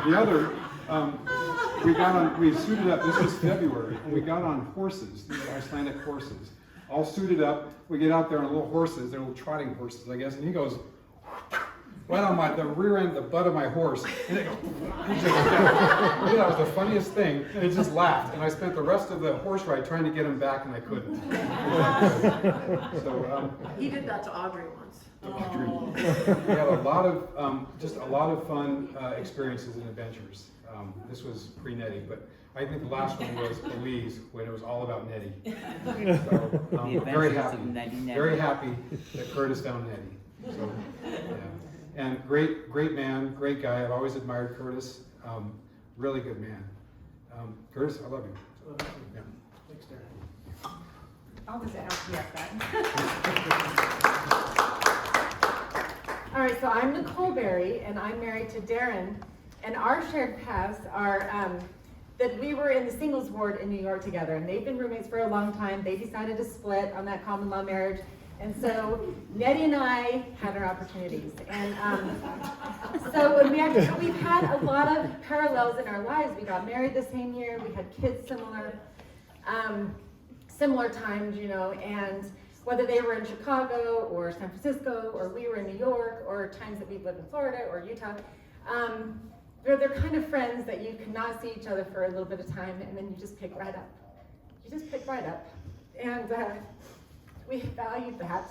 the other, we suited up, this was February, and we got on horses, these Icelandic horses, all suited up. We get out there on little horses, they're little trotting horses, I guess, and he goes right on the rear end, the butt of my horse, and it goes, that was the funniest thing, and it just laughed, and I spent the rest of the horse ride trying to get him back, and I couldn't. So, he did that to Audrey once. We had a lot of, just a lot of fun experiences and adventures. This was pre-Nettie, but I think the last one was Belize, when it was all about Nettie. So we're very happy that Curtis found Nettie. So, yeah. And great man, great guy. I've always admired Curtis. Really good man. Curtis, I love you. Yeah. Thanks, Darren. I'll just ask you that. All right, so I'm Nicole Berry, and I'm married to Darren, and our shared paths are that we were in the singles ward in New York together, and they've been roommates for a long time. They decided to split on that common law marriage, and so Nettie and I had our opportunities. And so when we've had a lot of parallels in our lives. We got married the same year, we had kids similar times, you know, and whether they were in Chicago or San Francisco or we were in New York or times that we've lived in Florida or Utah, they're kind of friends that you cannot see each other for a little bit of time and then you just pick right up. You just pick right up. And we valued that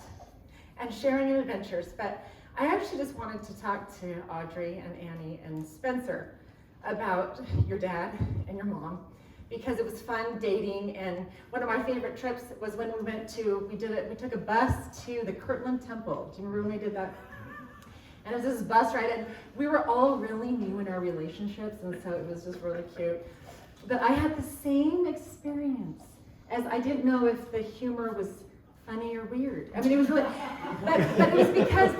and sharing in adventures. But I actually just wanted to talk to Audrey and Annie and Spencer about your dad and your mom, because it was fun dating. And one of my favorite trips was when we took a bus to the Kirtland Temple. Do you remember when we did that? And it was this bus ride, and we were all really new in our relationships, and so it was just really cute. But I had the same experience, as I didn't know if the humor was funny or weird. I mean, it was really, but it was because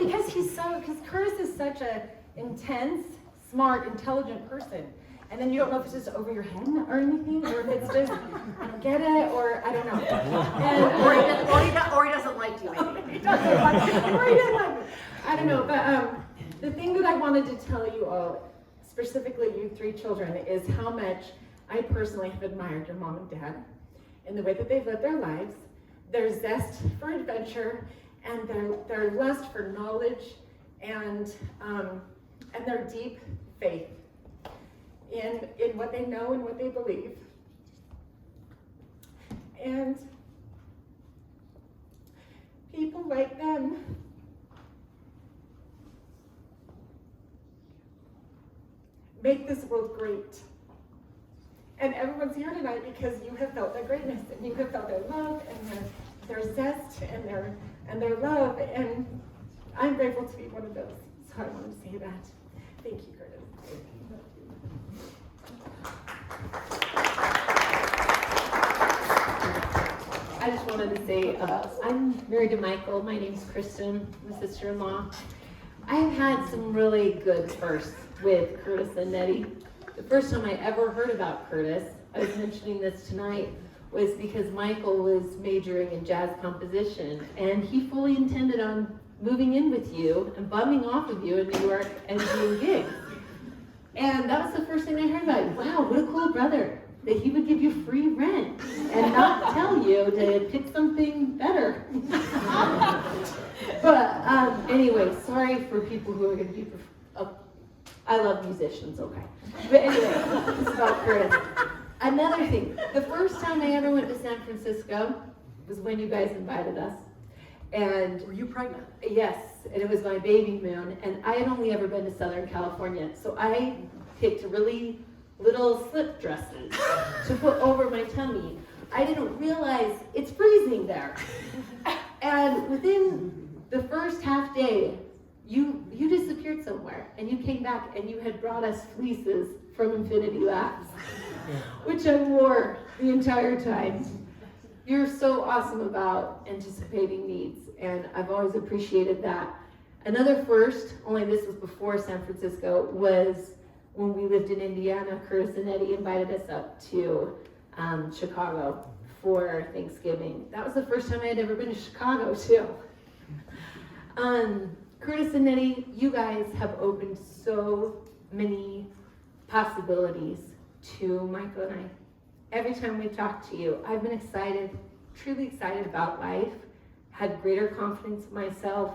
Curtis is such a intense, smart, intelligent person. And then you don't know if it's just over your head or anything, or if it's just, I don't get it, or I don't know. And, or he doesn't like you, maybe. He doesn't like me, or he doesn't like me. I don't know, but the thing that I wanted to tell you all, specifically you three children, is how much I personally have admired your mom and dad in the way that they've lived their lives, their zest for adventure, and their lust for knowledge, and their deep faith in what they know and what they believe. And people like them make this world great. And everyone's here tonight because you have felt their greatness, and you have felt their love and their zest and their love, and I'm grateful to be one of those. So I wanted to say that. Thank you, Curtis. I just wanted to say, I'm married to Michael. My name's Kristen, my sister-in-law. I've had some really good firsts with Curtis and Nettie. The first time I ever heard about Curtis, I was mentioning this tonight, was because Michael was majoring in jazz composition, and he fully intended on moving in with you and bumming off of you in New York and doing gigs. And that was the first thing I heard about him. Wow, what a cool brother, that he would give you free rent and not tell you to pick something better. But anyway, sorry for people who are going to be, I love musicians, okay. But anyway, this is about Curtis. Another thing, the first time I ever went to San Francisco was when you guys invited us. And were you pregnant? Yes, and it was my baby moon, and I had only ever been to Southern California, so I picked really little slip dresses to put over my tummy. I didn't realize it's freezing there. And within the first half day, you disappeared somewhere, and you came back and you had brought us fleeces from Infinity Labs, which I wore the entire time. You're so awesome about anticipating needs, and I've always appreciated that. Another first, only this was before San Francisco, was when we lived in Indiana. Curtis and Eddie invited us up to Chicago for Thanksgiving. That was the first time I had ever been to Chicago, too. Curtis and Eddie, you guys have opened so many possibilities to Michael and I. Every time we talk to you, I've been excited, truly excited about life, had greater confidence in myself,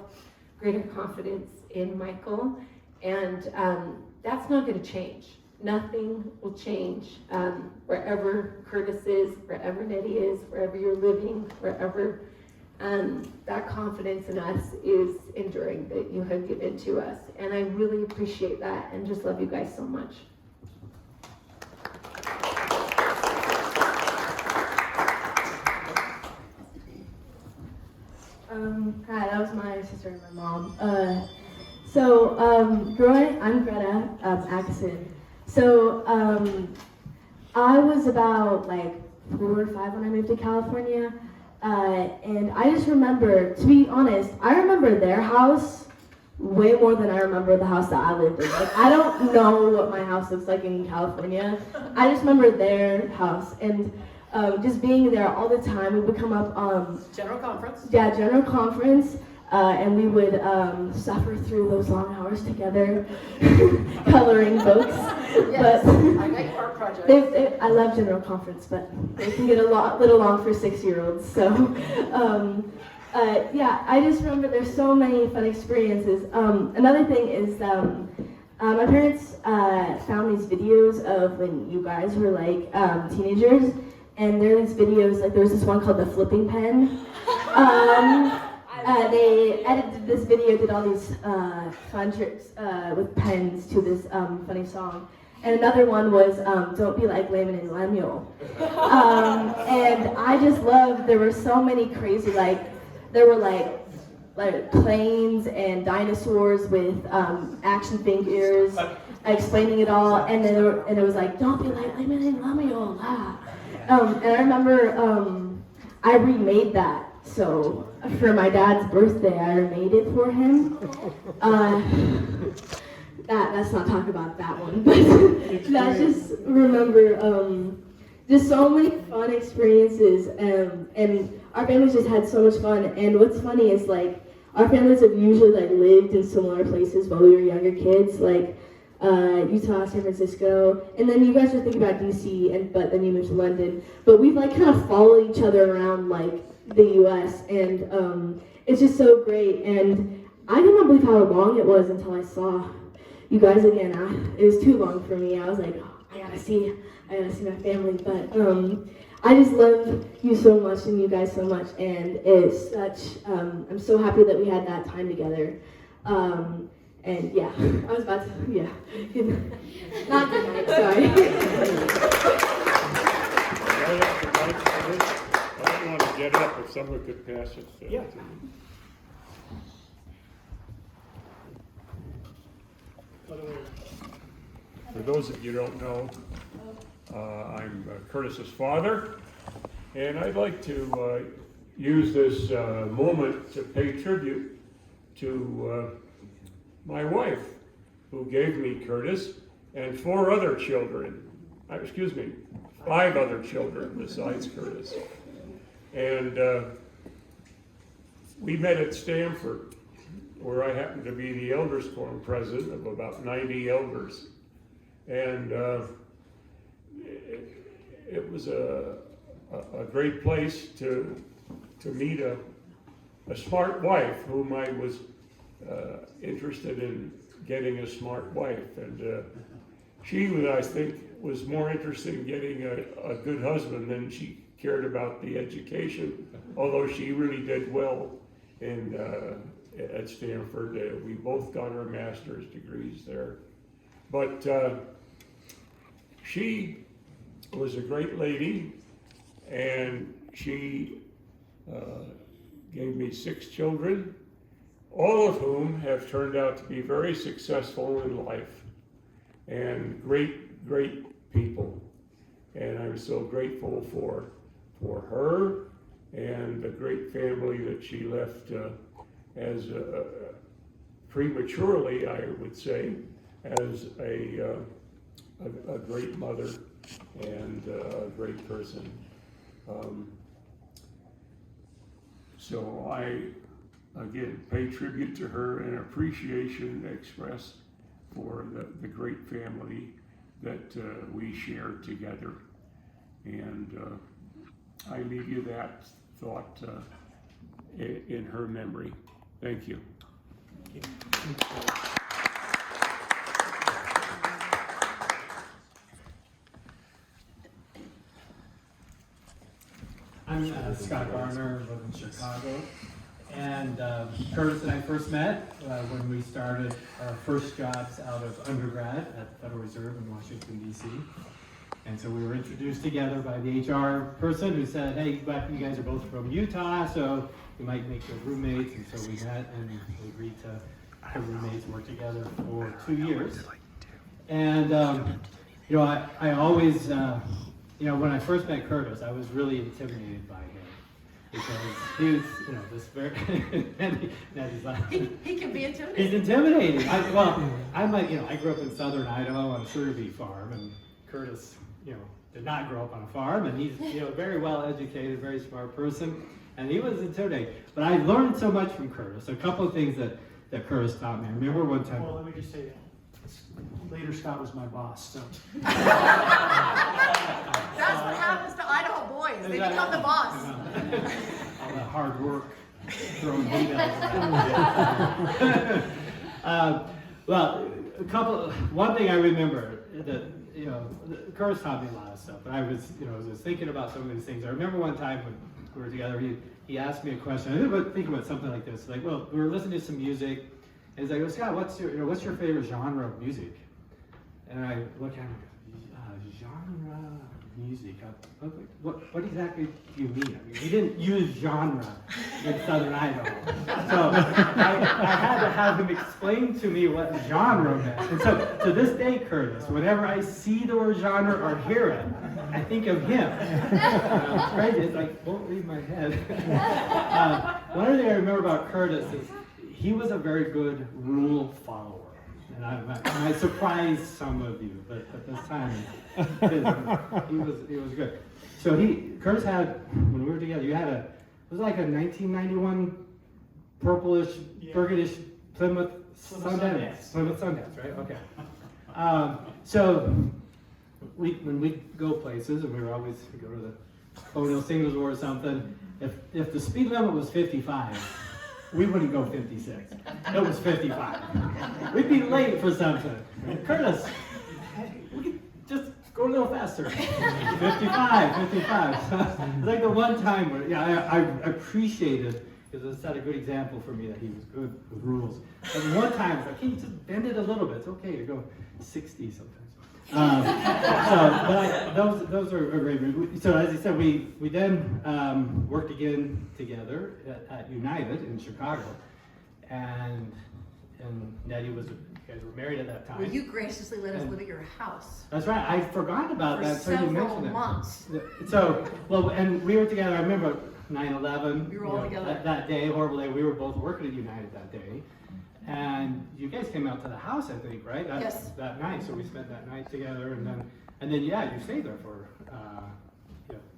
greater confidence in Michael, and that's not going to change. Nothing will change wherever Curtis is, wherever Nettie is, wherever you're living, wherever that confidence in us is enduring that you have given to us. And I really appreciate that and just love you guys so much. Hi, that was my sister and my mom. I'm Greta Atkinson. So, I was about like 4 or 5 when I moved to California, and I just remember, to be honest, I remember their house way more than I remember the house that I lived in. Like, I don't know what my house looks like in California. I just remember their house, and just being there all the time. We would come up, General conference. yeah, general conference, and we would suffer through those long hours together, coloring books. Yes, But I got your art project. I love general conference, but they can get little long for 6-year-olds. So, yeah, I just remember there's so many fun experiences. Another thing is my parents found these videos of when you guys were like teenagers, and there are these videos, like there was this one called The Flipping Pen. They edited this video, did all these fun tricks with pens to this funny song. And another one was Don't Be Like Laman and Lemuel. And I just loved, there were so many crazy, there were like planes and dinosaurs with action figures explaining it all. And then it was like, don't be like Laman and Lemuel. Ah. And I remember I remade that. So for my dad's birthday, I remade it for him. Let's not talk about that one, but I just remember just so many fun experiences, and our families just had so much fun. And what's funny is like our families have usually like lived in similar places while we were younger kids, like Utah, San Francisco, and then you guys were thinking about DC, but then you moved to London. But we've like kind of followed each other around like the U.S. and it's just so great. And I did not believe how long it was until I saw you guys again. It was too long for me. I was like, oh, I gotta see my family. But I just love you so much and you guys so much, and it's such. I'm so happy that we had that time together. And yeah, I was about to, yeah. Not good night, sorry. I don't want to get up if someone could pass it. Yeah. To me. For those of you who don't know, I'm Curtis's father, and I'd like to use this moment to pay tribute to my wife, who gave me Curtis and 4 other children, 5 other children besides Curtis. And we met at Stanford, where I happened to be the Elders Quorum president of about 90 elders. And it was a great place to meet a smart wife whom I was interested in getting a smart wife, and she, I think, was more interested in getting a good husband than she cared about the education, although she really did well at Stanford. We both got our master's degrees there. But she was a great lady, and she gave me 6 children, all of whom have turned out to be very successful in life and great, great people. And I'm so grateful for her and the great family that she left as prematurely, I would say, as a great mother and a great person. So I, again, pay tribute to her and appreciation expressed for the great family that we shared together. And I leave you that thought in her memory. Thank you. I'm Scott Garner, live in Chicago. And Curtis and I first met when we started our first jobs out of undergrad at the Federal Reserve in Washington, D.C. And so we were introduced together by the HR person who said, hey, you guys are both from Utah, so you might make good roommates. And so we met and we agreed to roommates work together for 2 years. And, you know, I always, you know, when I first met Curtis, I was really intimidated by him. Because he was, you know, this very, Neddy's like, He can be he's intimidating. intimidating. I grew up in southern Idaho on a sugar beet farm, and Curtis, you know, did not grow up on a farm, and he's, you know, very well educated, very smart person, and he was intimidating. But I learned so much from Curtis. A couple of things that Curtis taught me. I remember one time. Well, let me just say, later Scott was my boss, so. That's what happens to Idaho boys. They become the boss. All that hard work, throwing emails around. One thing I remember that, you know, Curtis taught me a lot of stuff, but I was thinking about some of these things. I remember one time when we were together, he asked me a question. I didn't think about something like this. Like, well, we were listening to some music, and he's like, well, Scott, what's your favorite genre of music? And I look at him and go, genre of music? What exactly do you mean? I mean, we didn't use genre in Southern Idaho. So I had to have him explain to me what genre meant. And so to this day, Curtis, whenever I see the word genre or hear it, I think of him. It's crazy. It's like, won't leave my head. One other thing I remember about Curtis is he was a very good rule follower. And I surprised some of you, but at this time, he was good. So Curtis had, when we were together, it was like a 1991 purplish, burgundish Plymouth Sundance. Plymouth Sundance, right? Okay. So when we go places, and we would always go to the Colonial Singles War or something, if the speed limit was 55, we wouldn't go 56. It was 55. We'd be late for something. Curtis, we could just go a little faster. 55. It's like the one time where, I appreciated, because it set a good example for me that he was good with rules. And one time, it's like, can you just bend it a little bit? It's okay to go 60 sometimes. Those are great. So as I said, we then worked again together at United in Chicago, and Nettie you guys were married at that time. Well, you graciously let us live at your house. That's right. I forgot about For that. So you mentioned several it. months. So and we were together. I remember 9/11. We were all together. That day, horrible day. We were both working at United that day. And you guys came out to the house, I think, right? Yes. That night, so we spent that night together, and then yeah, you stayed there for a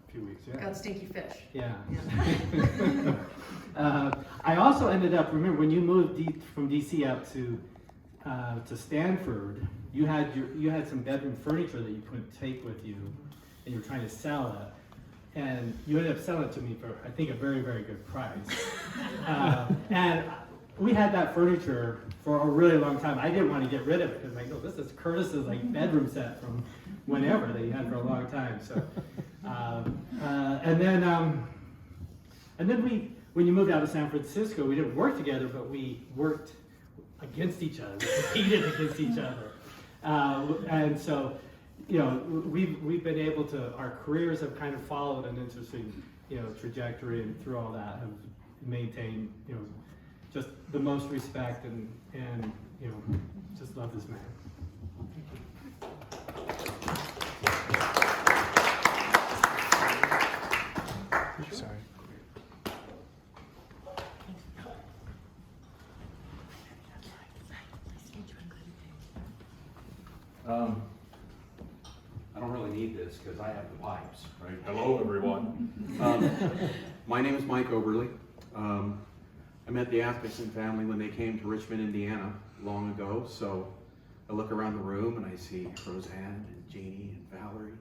few weeks. Yeah. Got stinky fish. Yeah. I also ended up. Remember when you moved from DC up to Stanford? You had some bedroom furniture that you couldn't take with you, and you were trying to sell it. And you ended up selling it to me for, I think, a very, very good price. And we had that furniture for a really long time. I didn't want to get rid of it because I'm like, no, this is Curtis's bedroom set from whenever that he had for a long time. So, and then when you moved out of San Francisco, we didn't work together, but we worked against each other, competed against each other, and so. We've been able to, our careers have kind of followed an interesting, trajectory, and through all that have maintained, just the most respect and just love this man. Sorry. I don't really need this because I have the pipes, right? Hello, everyone. My name is Mike Oberly. I met the Asmussen family when they came to Richmond, Indiana, long ago. So I look around the room and I see Roseanne and Jeannie and Valerie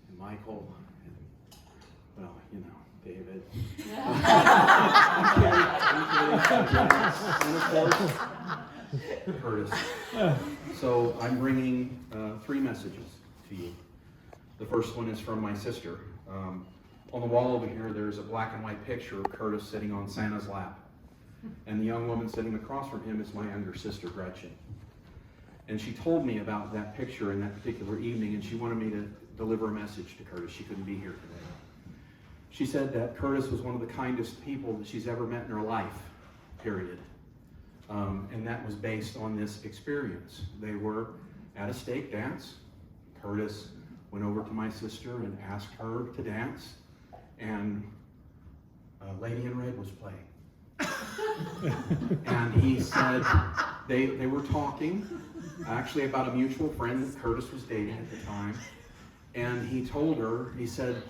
and Michael and, well, you know, David. And of course, Curtis. So I'm bringing 3 messages to you. The first one is from my sister. On the wall over here, there's a black and white picture of Curtis sitting on Santa's lap. And the young woman sitting across from him is my younger sister, Gretchen. And she told me about that picture in that particular evening, and she wanted me to deliver a message to Curtis. She couldn't be here today. She said that Curtis was one of the kindest people that she's ever met in her life, period. And that was based on this experience. They were at a stake dance. Curtis went over to my sister and asked her to dance, and Lady in Red was playing. And he said they were talking actually about a mutual friend that Curtis was dating at the time. And he told her, he said,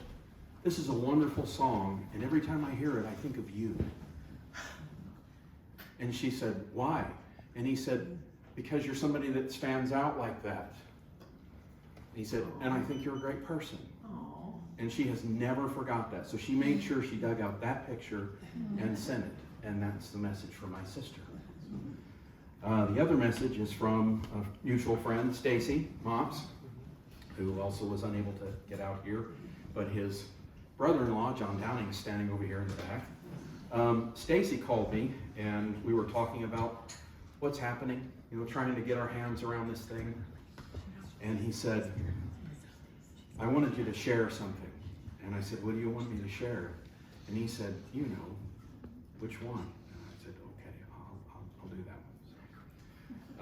"This is a wonderful song, and every time I hear it, I think of you." And she said, "Why?" And he said, "Because you're somebody that stands out like that." He said, "And I think you're a great person." And she has never forgot that. So she made sure she dug out that picture and sent it. And that's the message from my sister. The other message is from a mutual friend, Stacy Mops, who also was unable to get out here. But his brother-in-law, John Downing, is standing over here in the back. Stacy called me, and we were talking about what's happening, you know, trying to get our hands around this thing. And he said, "I wanted you to share something." And I said, "What do you want me to share?" And he said, "You know, which one?" And I said, "Okay, I'll do that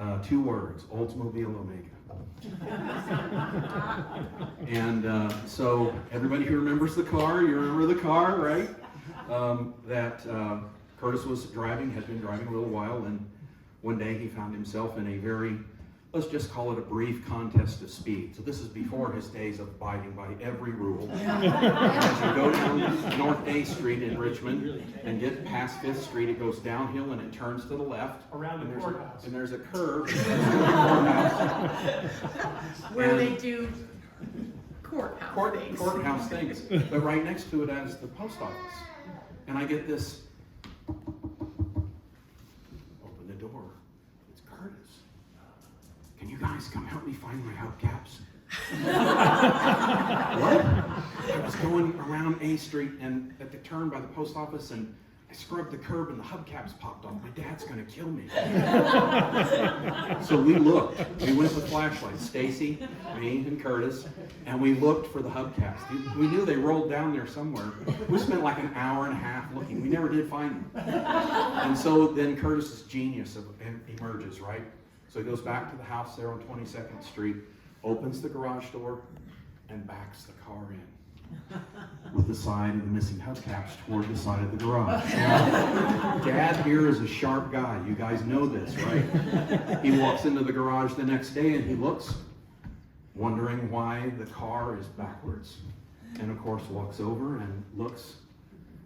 one." 2 words, Oldsmobile Omega. And so everybody who remembers the car, you remember the car, right? That Curtis was driving, had been driving a little while, and one day he found himself in a very, let's just call it a brief contest of speed. So this is before his days of abiding by every rule. As you go down North A Street in Richmond and get past 5th Street, it goes downhill and it turns to the left. Around the courthouse. And there's a curve. Where they do courthouse things. But right next to it is the post office. And I get this, open the door. It's Curtis. "Can you guys come help me find my hubcaps?" What? I was going around A Street and at the turn by the post office, and I scrubbed the curb and the hubcaps popped off. My dad's gonna kill me. So we looked. We went with flashlights, Stacy, me, and Curtis, and we looked for the hubcaps. We knew they rolled down there somewhere. We spent like an hour and a half looking. We never did find them. And so then Curtis's genius emerges, right? So he goes back to the house there on 22nd Street, opens the garage door, and backs the car in with the side of the missing hubcaps toward the side of the garage. Now, Dad here is a sharp guy. You guys know this, right? He walks into the garage the next day and he looks, wondering why the car is backwards. And of course walks over and looks,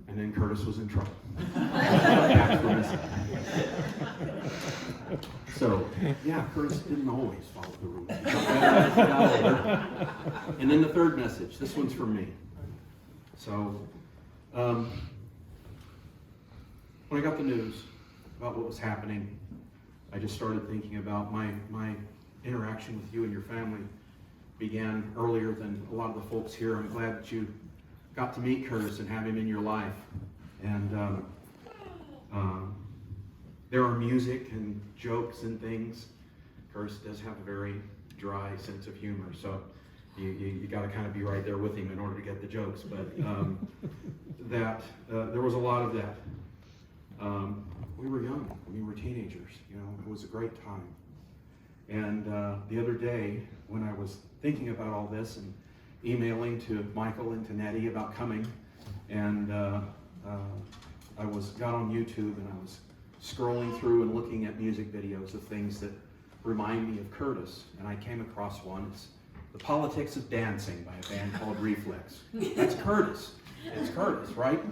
and then Curtis was in trouble. Hubcaps were missing. So, yeah, Curtis didn't always follow the rules. And then the third message, this one's for me. So, when I got the news about what was happening, I just started thinking about my interaction with you and your family began earlier than a lot of the folks here. I'm glad that you got to meet Curtis and have him in your life. And there are music and jokes and things. Curtis does have a very dry sense of humor, so you got to kind of be right there with him in order to get the jokes. But there was a lot of that. We were young, we were teenagers, you know, it was a great time. And the other day, when I was thinking about all this and emailing to Michael and to Nettie about coming, and I got on YouTube and I was scrolling through and looking at music videos of things that remind me of Curtis, and I came across one. It's The Politics of Dancing by a band called Reflex. That's Curtis. It's Curtis, right?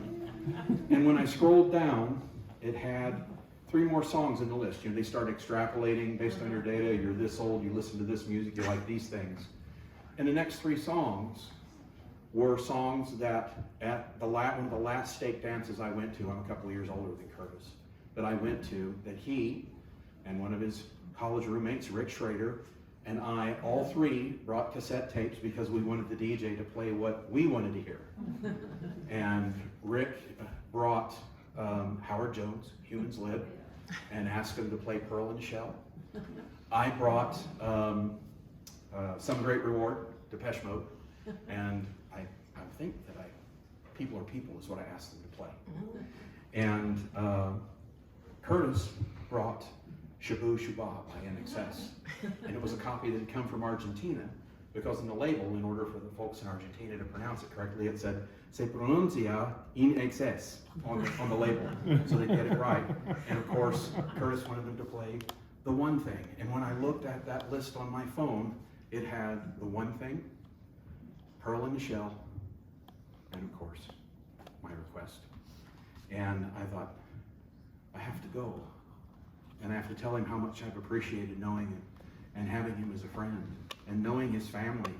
And when I scrolled down, it had 3 more songs in the list. You know, they start extrapolating based on your data. You're this old, you listen to this music, you like these things. And the next 3 songs were songs that at one of the last stake dances I went to, I'm a couple of years older than Curtis, that I went to, that he and one of his college roommates, Rick Schrader, and I, all 3 brought cassette tapes because we wanted the DJ to play what we wanted to hear. And Rick brought Howard Jones, Humans Live, and asked him to play Pearl and Shell. I brought Some Great Reward, Depeche Mode, and I think that People Are People is what I asked them to play. And Curtis brought Shabu Shuba by NXS, and it was a copy that had come from Argentina, because in the label, in order for the folks in Argentina to pronounce it correctly, it said "Se pronuncia in exces" on the label, so they get it right. And of course, Curtis wanted them to play The One Thing, and when I looked at that list on my phone, it had The One Thing, Pearl in the Shell, and of course, my request. And I thought, I have to go. And I have to tell him how much I've appreciated knowing him and having him as a friend and knowing his family.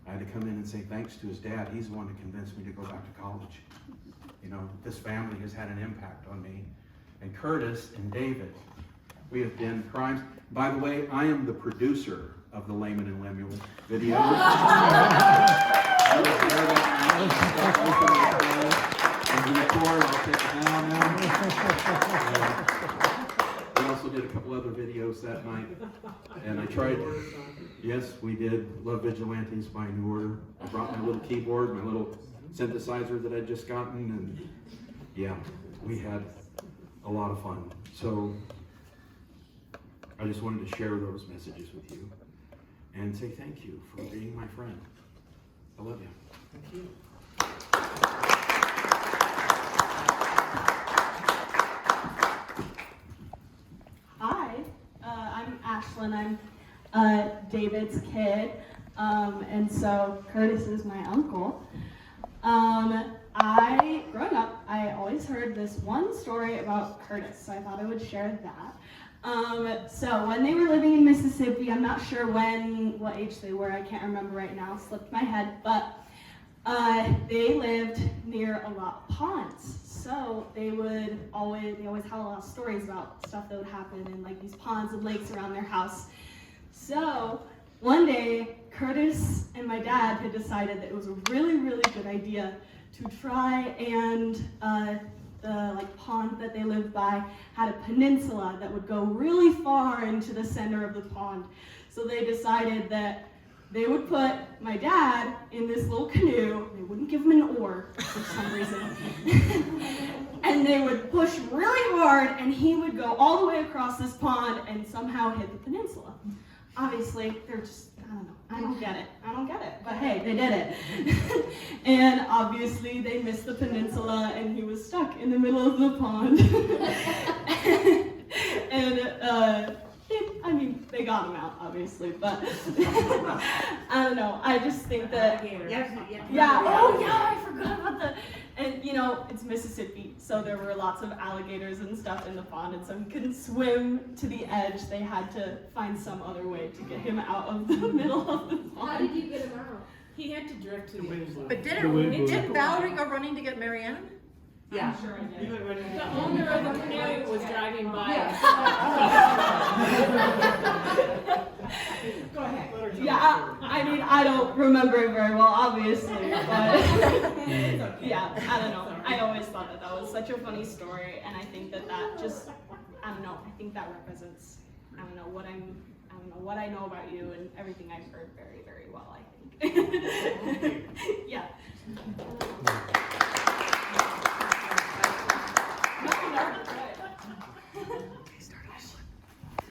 I had to come in and say thanks to his dad. He's the one that convinced me to go back to college. You know, this family has had an impact on me. And Curtis and David, we have been crimes. By the way, I am the producer of the Layman and Lemuel video. I'll take it down now. We also did a couple other videos that night, and I tried, yes, we did Love Vigilantes by New Order. I brought my little keyboard, my little synthesizer that I'd just gotten, and yeah, we had a lot of fun. So I just wanted to share those messages with you and say thank you for being my friend. I love you. Thank you. Hi, I'm Ashlyn. I'm David's kid, and so Curtis is my uncle. Growing up, I always heard this one story about Curtis, so I thought I would share that. So when they were living in Mississippi, I'm not sure what age they were, I can't remember right now, slipped my head, but they lived near a lot of ponds. So they always had a lot of stories about stuff that would happen in like these ponds and lakes around their house. So one day, Curtis and my dad had decided that it was a really, really good idea to try and the pond that they lived by had a peninsula that would go really far into the center of the pond. So they decided that they would put my dad in this little canoe. They wouldn't give him an oar for some reason. And they would push really hard, and he would go all the way across this pond and somehow hit the peninsula. Obviously, they're just, I don't know. I don't get it. But hey, they did it. And obviously, they missed the peninsula, and he was stuck in the middle of the pond. And they got him out, obviously, but I don't know. I just think that, I forgot about that. And it's Mississippi, so there were lots of alligators and stuff in the pond, and so he couldn't swim to the edge. They had to find some other way to get him out of the middle of the pond. How did you get him out? He had to drift to the end. But didn't Valerie go running to get Marianne? Yeah. I'm sure I did. The owner of the canoe was driving by. Go ahead. Yeah, I don't remember it very well, obviously, but yeah, I don't know. I always thought that was such a funny story, and I think that just, I don't know, I think that represents, what I know about you and everything I've heard very, very well, I think. Yeah.